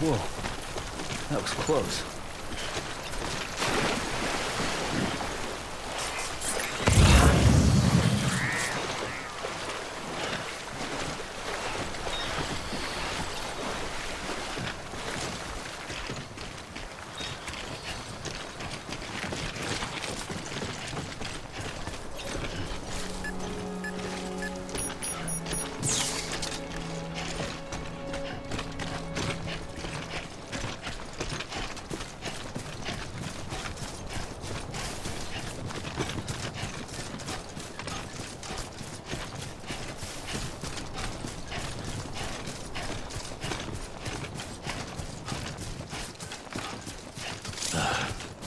Whoa. That was close.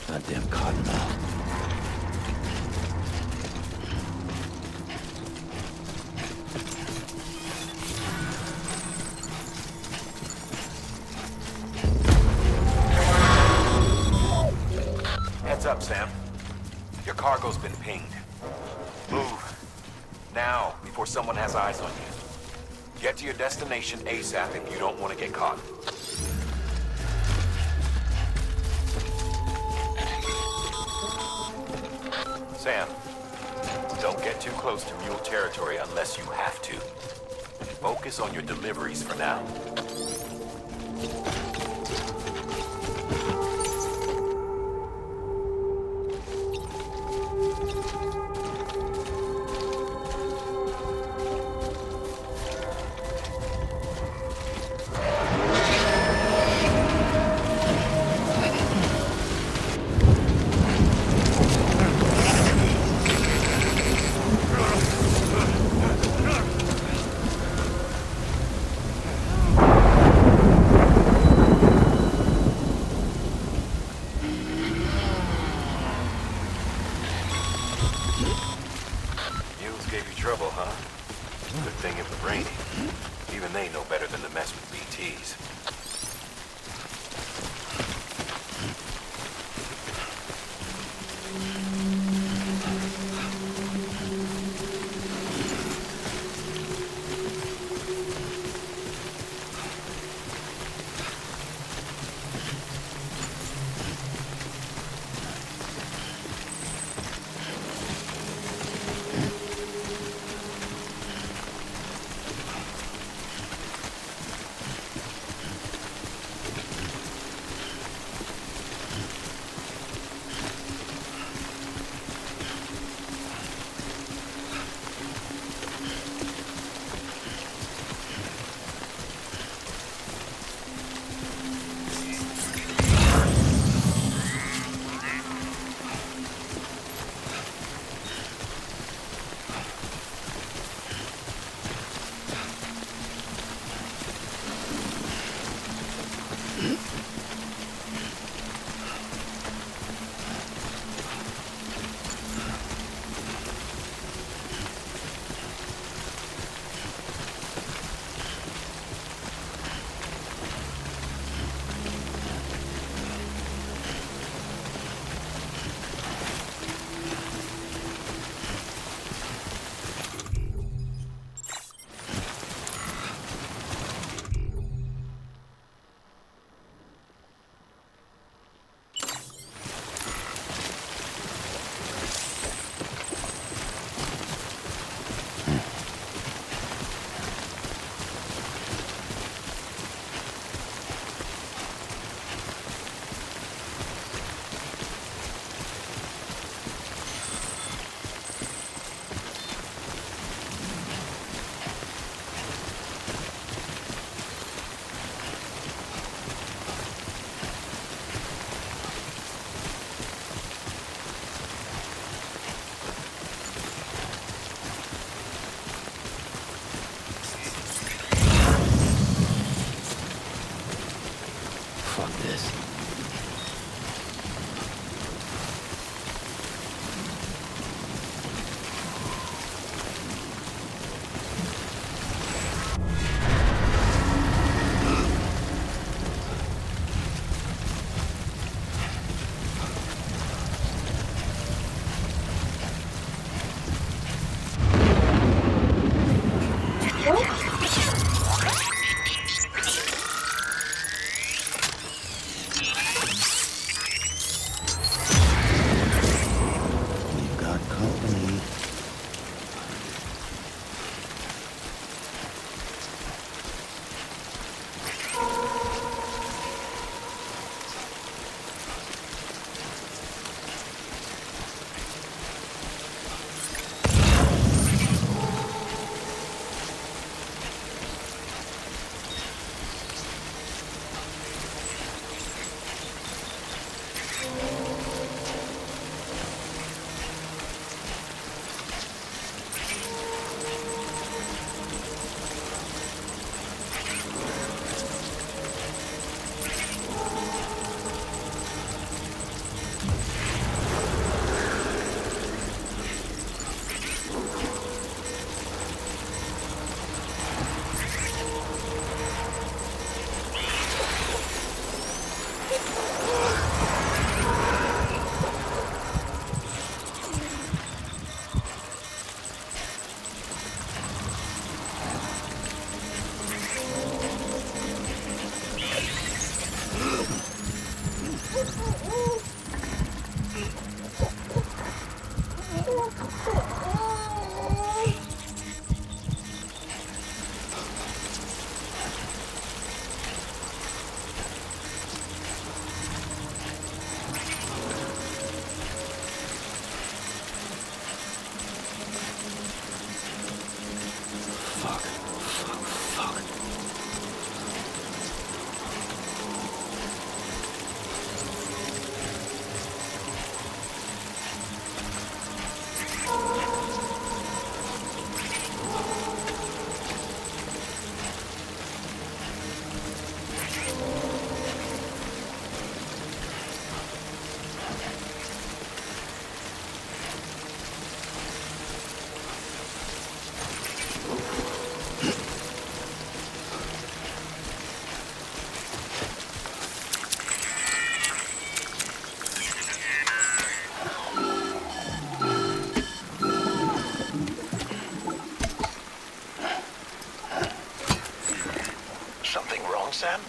Goddamn cottonmouth. Heads up, Sam. Your cargo's been pinged. Move. Now, before someone has eyes on you. Get to your destination ASAP if you don't want to get caught. Sam, don't get too close to mule territory unless you have to. Focus on your deliveries for now. Gave you trouble, huh? Good thing it was raining. Even they know better than to mess with BTs. Sam?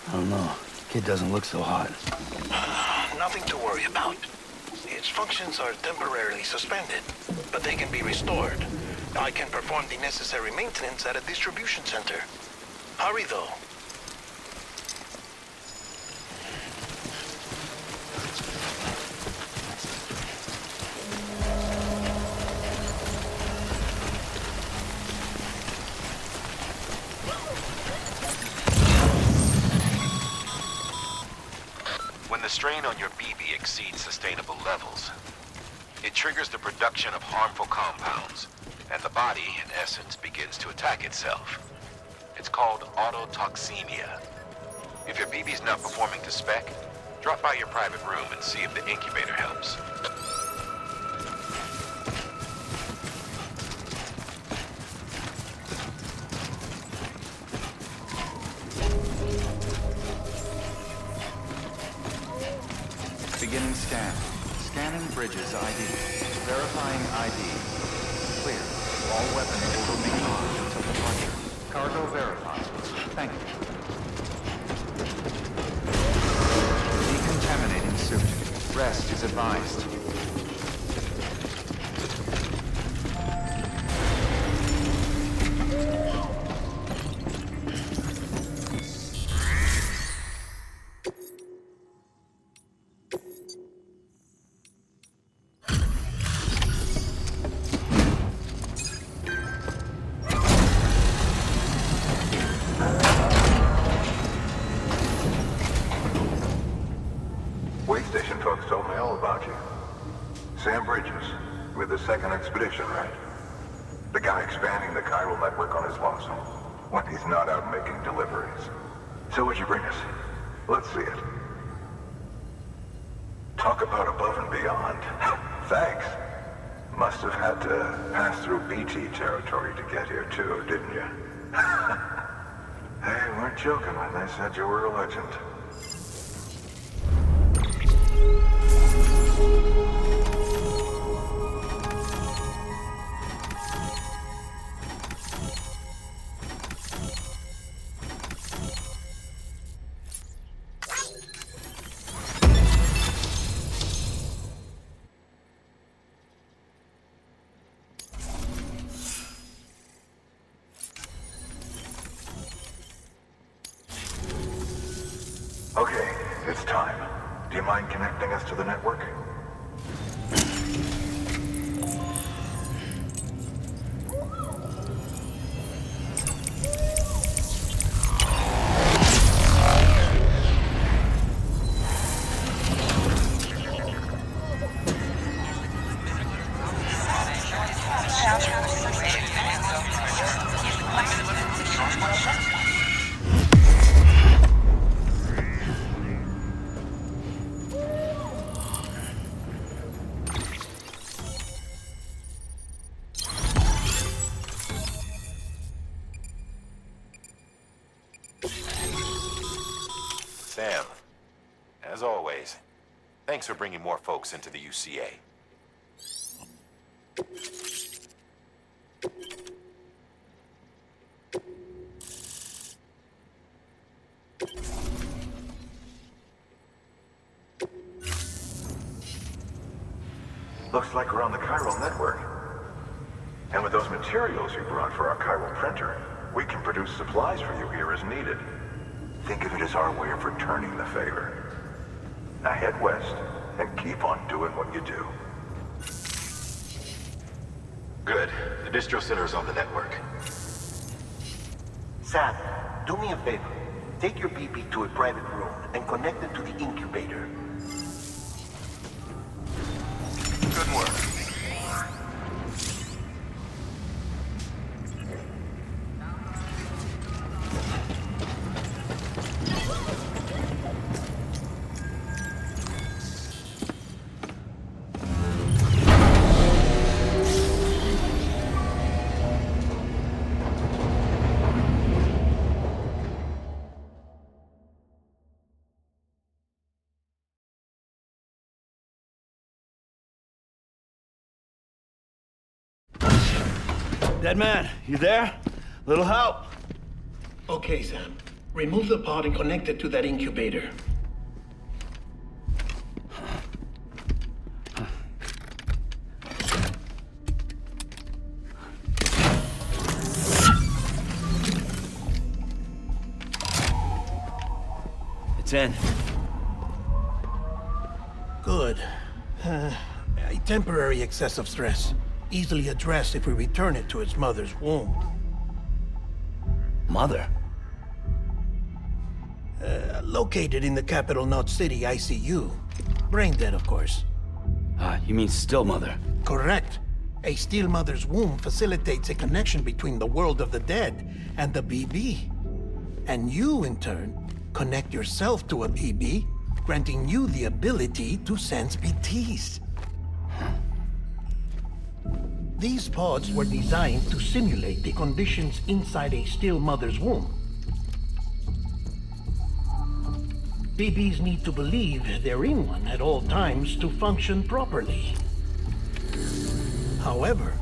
I don't know. Kid doesn't look so hot. Nothing to worry about. Its functions are temporarily suspended, but they can be restored. I can perform the necessary maintenance at a distribution center. Hurry, though. When the strain on your BB exceeds sustainable levels, it triggers the production of harmful compounds, and the body, in essence, begins to attack itself. It's called autotoxemia. If your BB's not performing to spec, drop by your private room and see if the incubator helps. Beginning scan. Scanning bridges ID. Verifying ID. Clear. All weapons will remain on until departure. Cargo verified. Thank you. Decontaminating suit. Rest is advised. Sam Bridges, with the second expedition, right? The guy expanding the chiral network on his lonesome, when he's not out making deliveries. So what'd you bring us? Let's see it. Talk about above and beyond. Thanks. Must have had to pass through BT territory to get here too, didn't you? They weren't joking when they said you were a legend. Okay, it's time. Do you mind connecting us to the network? Sam, as always, thanks for bringing more folks into the UCA. Looks like we're on the chiral network. And with those materials you brought for our chiral printer, we can produce supplies for you here as needed. Think of it as our way of returning the favor. Now head west and keep on doing what you do. Good. The distro center is on the network. Sam, do me a favor. Take your BB to a private room and connect it to the incubator. Good work. Dead man, you there? Little help? Okay, Sam. Remove the pod and connect it to that incubator. It's in. Good. A temporary excess of stress. Easily addressed if we return it to its mother's womb. Mother? Located in the capital Knot City ICU. Brain dead, of course. You mean still mother? Correct. A still mother's womb facilitates a connection between the world of the dead and the BB. And you, in turn, connect yourself to a BB, granting you the ability to sense BTs. These pods were designed to simulate the conditions inside a still mother's womb. BBs need to believe they're in one at all times to function properly. However,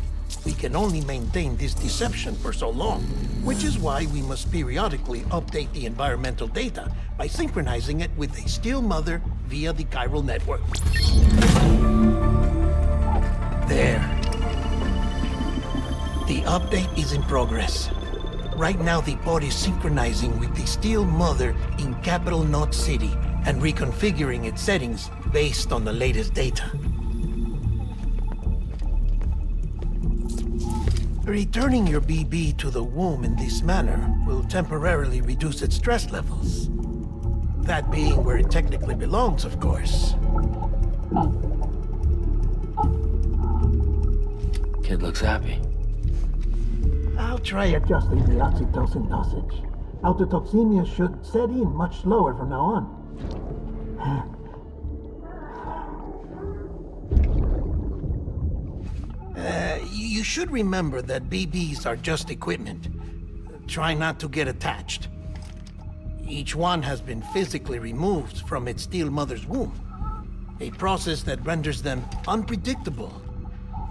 we can only maintain this deception for so long, which is why we must periodically update the environmental data by synchronizing it with a still mother via the chiral network. There. The update is in progress. Right now, the pod is synchronizing with the still mother in capital Knot City and reconfiguring its settings based on the latest data. Returning your BB to the womb in this manner will temporarily reduce its stress levels. That being where it technically belongs, of course. Kid looks happy. I'll try adjusting the oxytocin dosage. Autotoxemia should set in much slower from now on. You should remember that BBs are just equipment. Try not to get attached. Each one has been physically removed from its still mother's womb. A process that renders them unpredictable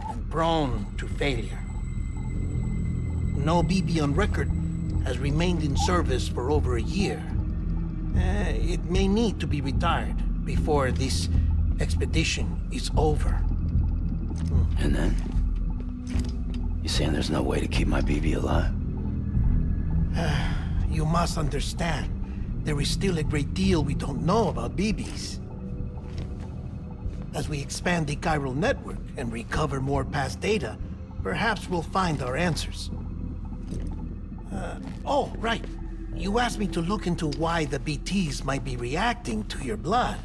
and prone to failure. No BB on record has remained in service for over a year. It may need to be retired before this expedition is over. And then? You saying there's no way to keep my BB alive? You must understand, there is still a great deal we don't know about BBs. As we expand the chiral network and recover more past data, perhaps we'll find our answers. Oh, right. You asked me to look into why the BTs might be reacting to your blood.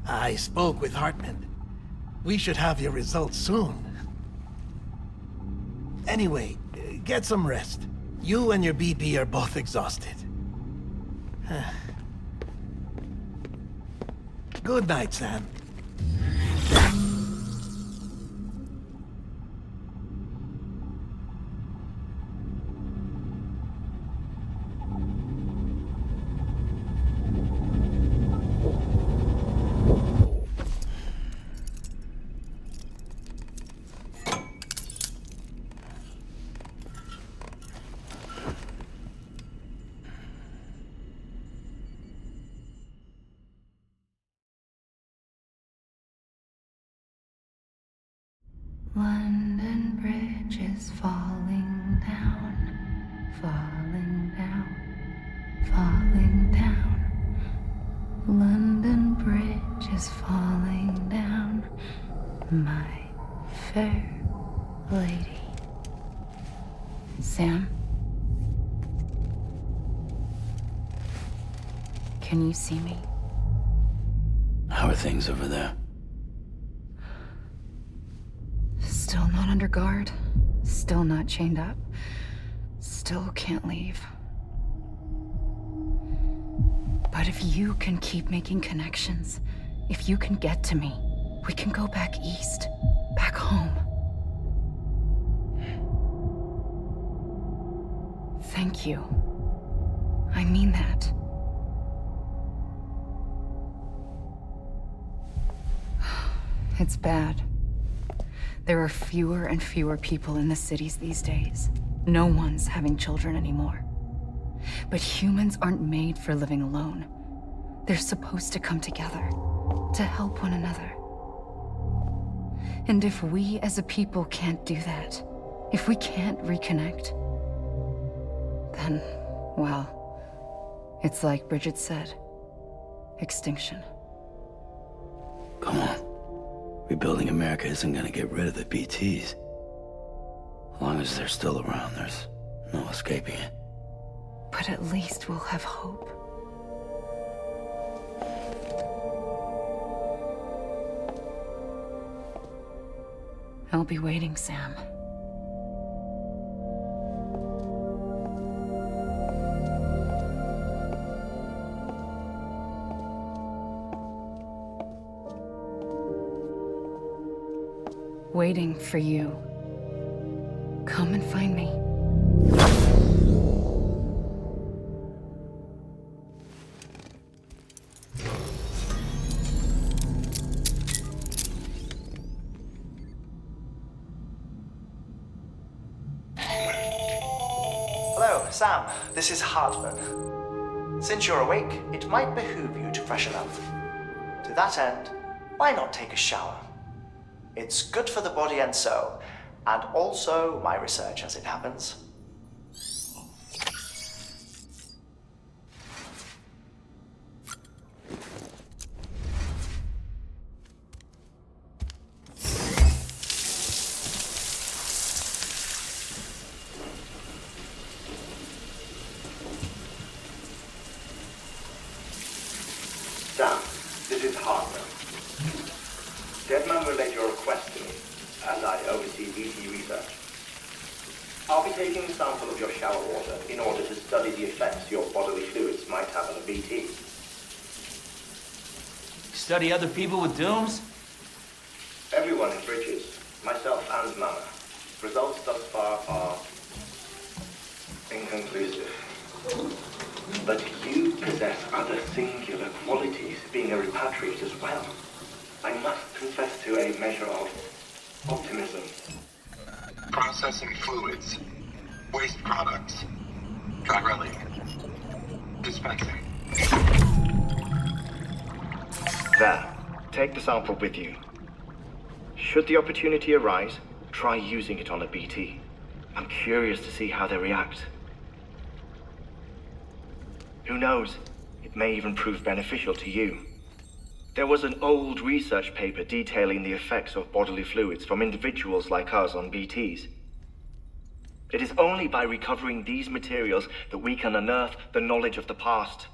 I spoke with Hartman. We should have your results soon. Anyway, get some rest. You and your BB are both exhausted. Good night, Sam. London Bridge is falling down, falling down, falling down. London Bridge is falling down, my fair lady. Sam? Can you see me? How are things over there? Still not under guard, still not chained up, still can't leave. But if you can keep making connections, if you can get to me, we can go back east, back home. Thank you. I mean that. It's bad. There are fewer and fewer people in the cities these days. No one's having children anymore. But humans aren't made for living alone. They're supposed to come together, to help one another. And if we as a people can't do that, if we can't reconnect, then, well, it's like Bridget said, extinction. Come on. Rebuilding America isn't gonna get rid of the BTs. As long as they're still around, there's no escaping it. But at least we'll have hope. I'll be waiting, Sam. Waiting for you. Come and find me. Hello, Sam. This is Hartman. Since you're awake, it might behoove you to freshen up. To that end, why not take a shower? It's good for the body and soul, and also my research as it happens. Sam, this is Hartman. Deadman relayed your request to me, as I oversee BT research. I'll be taking a sample of your shower water in order to study the effects your bodily fluids might have on a BT. Study other people with dooms? Everyone in Bridges, myself and Mama. Results thus far are inconclusive. But you possess other singular qualities, being a repatriate as well. I must confess to a measure of optimism. Processing fluids. Waste products. Chirelli. Dispensing. There. Take the sample with you. Should the opportunity arise, try using it on a BT. I'm curious to see how they react. Who knows? It may even prove beneficial to you. There was an old research paper detailing the effects of bodily fluids from individuals like us on BTs. It is only by recovering these materials that we can unearth the knowledge of the past.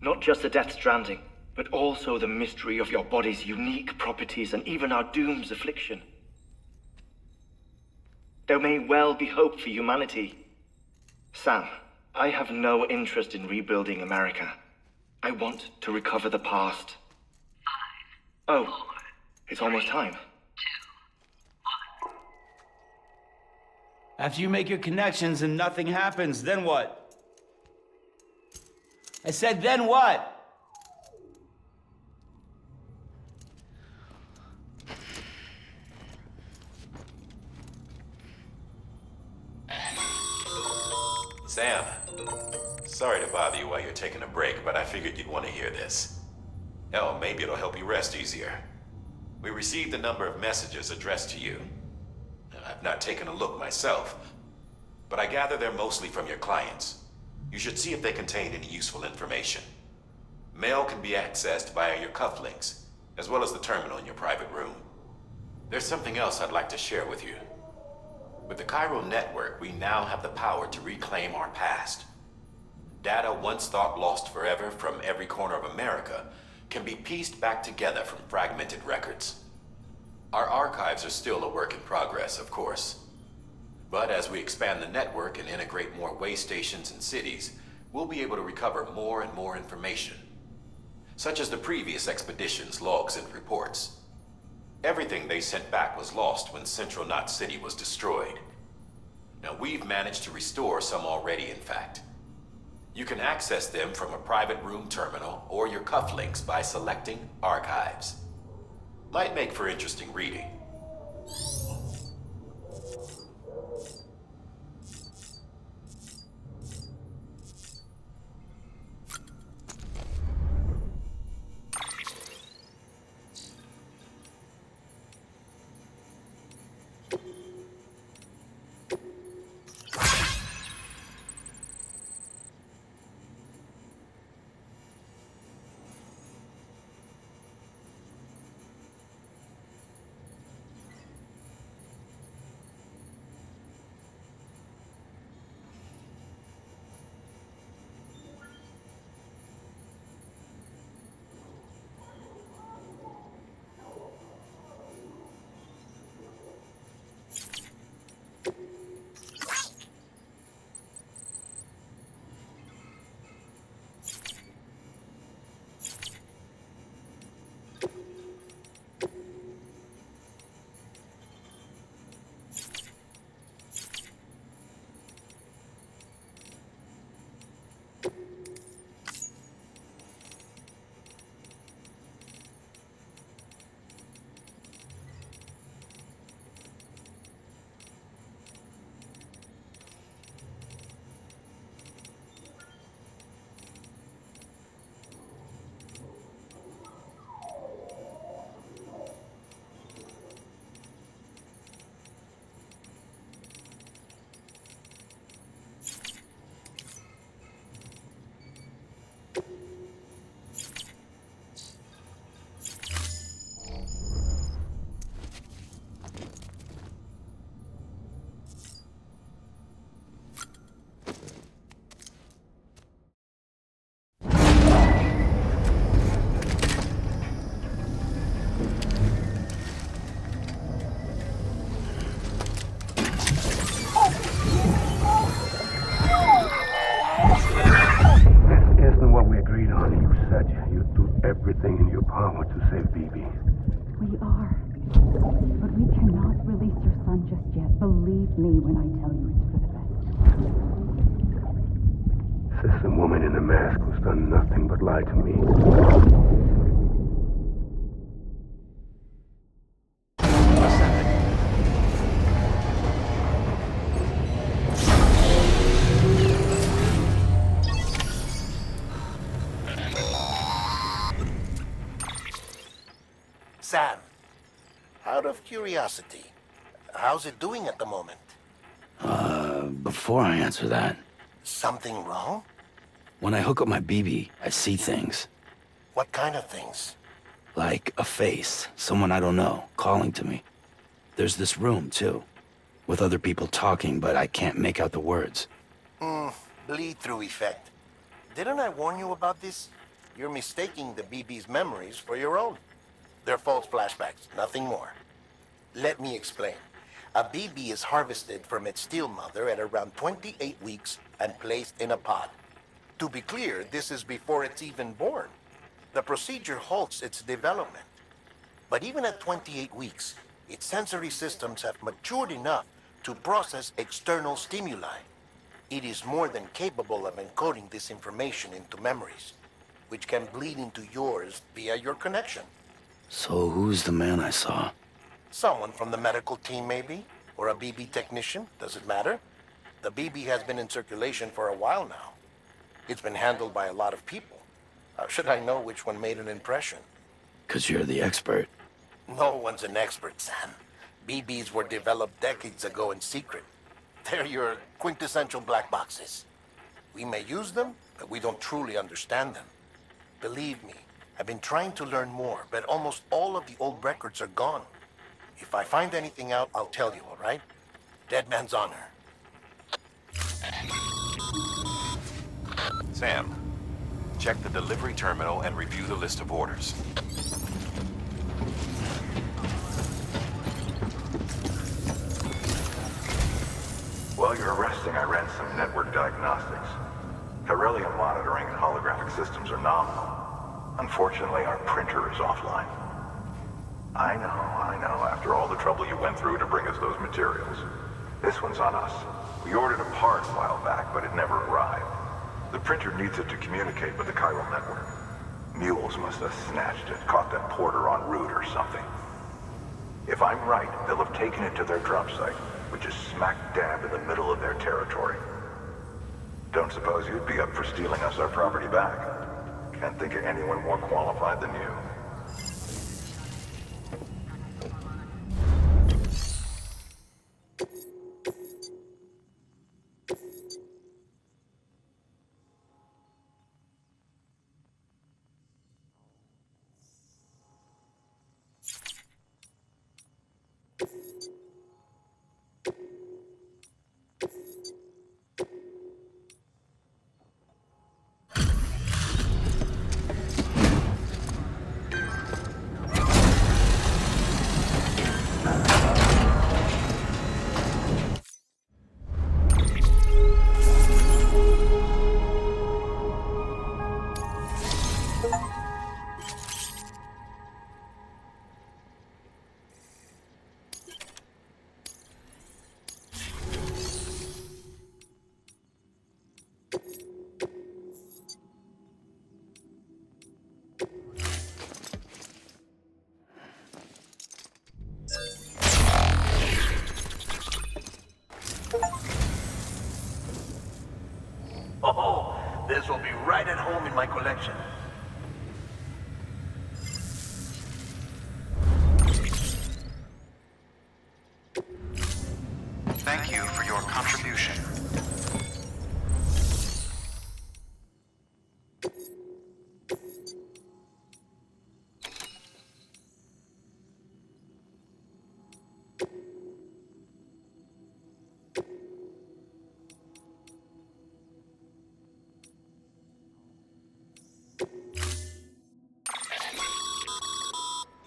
Not just the Death Stranding, but also the mystery of your body's unique properties and even our doom's affliction. There may well be hope for humanity. Sam, I have no interest in rebuilding America. I want to recover the past. 5, 4, oh, it's almost time. 2, 1. After you make your connections and nothing happens, then what? I said, then what? Sam, sorry to bother you while you're taking a break, but I figured you'd want to hear this. Hell, maybe it'll help you rest easier. We received a number of messages addressed to you. I've not taken a look myself, but I gather they're mostly from your clients. You should see if they contain any useful information. Mail can be accessed via your cufflinks, as well as the terminal in your private room. There's something else I'd like to share with you. With the Chiral Network, we now have the power to reclaim our past. Data once thought lost forever from every corner of America can be pieced back together from fragmented records. Our archives are still a work in progress, of course. But as we expand the network and integrate more way stations and cities, we'll be able to recover more and more information, such as the previous expedition's logs and reports. Everything they sent back was lost when Central Knot City was destroyed. Now, we've managed to restore some already, in fact. You can access them from a private room terminal or your cufflinks by selecting Archives. Might make for interesting reading. said you'd do everything in your power to save BB. We are. But we cannot release your son just yet. Believe me when I tell you it's for the best. Says the woman in the mask who's done nothing but lie to me. Sam, out of curiosity, how's it doing at the moment? Before I answer that, Something wrong? when I hook up my BB, I see things. What kind of things? Like a face, someone I don't know, calling to me. There's this room, too, with other people talking, but I can't make out the words. Bleed-through effect. Didn't I warn you about this? You're mistaking the BB's memories for your own. They're false flashbacks, nothing more. Let me explain. A BB is harvested from its steel mother at around 28 weeks and placed in a pod. To be clear, this is before it's even born. The procedure halts its development. But even at 28 weeks, its sensory systems have matured enough to process external stimuli. It is more than capable of encoding this information into memories, which can bleed into yours via your connection. So who's the man I saw? Someone from the medical team, maybe? Or a BB technician? Does it matter? The BB has been in circulation for a while now. It's been handled by a lot of people. How should I know which one made an impression? 'Cause you're the expert. No one's an expert, Sam. BBs were developed decades ago in secret. They're your quintessential black boxes. We may use them, but we don't truly understand them. Believe me, I've been trying to learn more, but almost all of the old records are gone. If I find anything out, I'll tell you, all right? Dead man's honor. Sam, check the delivery terminal and review the list of orders. While you're resting, I ran some network diagnostics. Beryllium monitoring and holographic systems are nominal. Unfortunately, our printer is offline. I know. After all the trouble you went through to bring us those materials. This one's on us. We ordered a part a while back, but it never arrived. The printer needs it to communicate with the chiral network. Mules must have snatched it, caught that porter en route or something. If I'm right, they'll have taken it to their drop site, which is smack dab in the middle of their territory. Don't suppose you'd be up for stealing us our property back? Can't think of anyone more qualified than you. Oh, this will be right at home in my collection. Thank you for your contribution.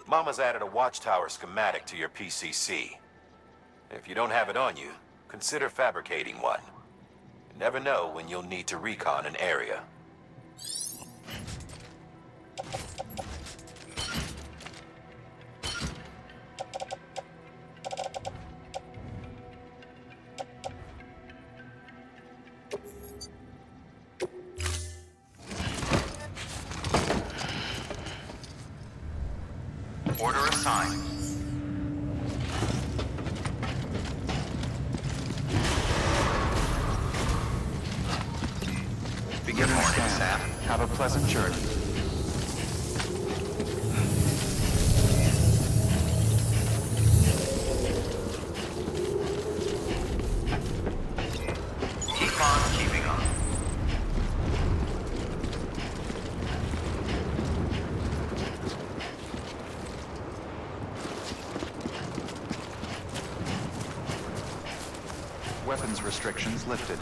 Mama's added a watchtower schematic to your PCC. If you don't have it on you, consider fabricating one. You never know when you'll need to recon an area. Order assigned. Beginning scan. Have a pleasant journey. Keep on keeping on. Weapons restrictions lifted.